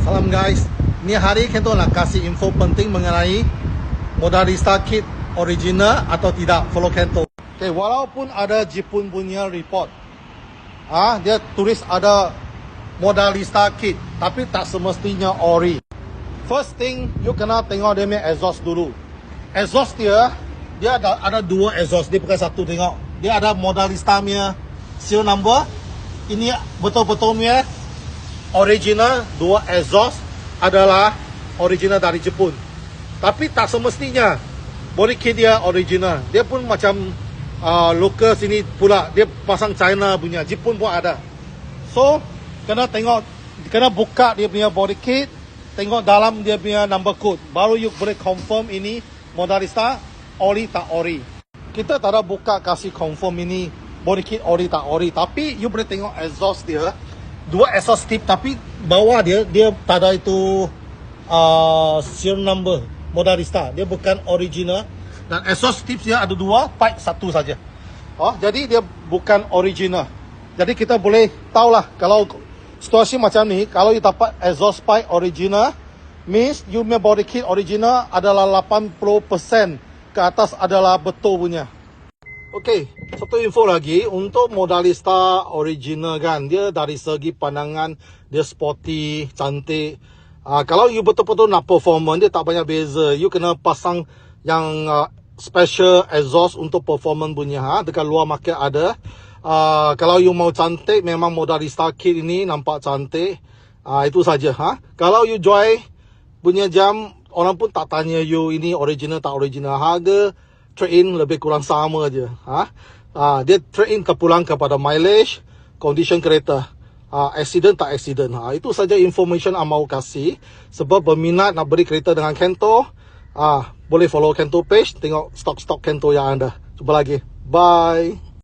Salam guys, ni hari kita nak kasih info penting mengenai Modalista kit original atau tidak. Follow Kento. Okay, walaupun ada Jepun punya report, dia tulis ada Modalista kit, tapi tak semestinya ori. First thing, you kena tengok dia punya exhaust dulu. Exhaust dia ada dua exhaust, dia bukan satu. Tengok, dia ada Modalista punya serial number. Ini betul-betul punya original, dua exhaust adalah original dari Jepun. Tapi tak semestinya body kit dia original. Dia pun macam local sini pula. Dia pasang China punya, Jepun pun ada. So, kena tengok, kena buka dia punya body kit, tengok dalam dia punya number code. Baru you boleh confirm ini Modalista ori tak ori. Kita tak ada buka kasih confirm ini body kit ori tak ori. Tapi you boleh tengok exhaust dia. Dua exhaust tip, tapi bawah dia tak ada itu serial number Modalista. Dia bukan original. Dan exhaust tips dia ada dua, pipe satu saja. Jadi dia bukan original. Jadi kita boleh tahulah kalau situasi macam ni, kalau you dapat exhaust pipe original, means you punya body kit original adalah 80% ke atas adalah betul punya. Okay, satu info lagi untuk Modalista original kan, dia dari segi pandangan dia sporty, cantik. Kalau you betul-betul nak performance, dia tak banyak beza. You kena pasang yang special exhaust untuk performance punya. Dekat luar market ada. Kalau you mau cantik, memang Modalista kit ini nampak cantik. Itu saja. Kalau you jual punya jam, orang pun tak tanya you ini original tak original. Harga trade-in lebih kurang sama je. Dia trade-in pulang kepada mileage, condition kereta, accident tak accident. Itu saja information yang mau kasih. Sebab berminat nak beli kereta dengan Kento, boleh follow Kento page, tengok stok-stok Kento yang ada. Jumpa lagi. Bye.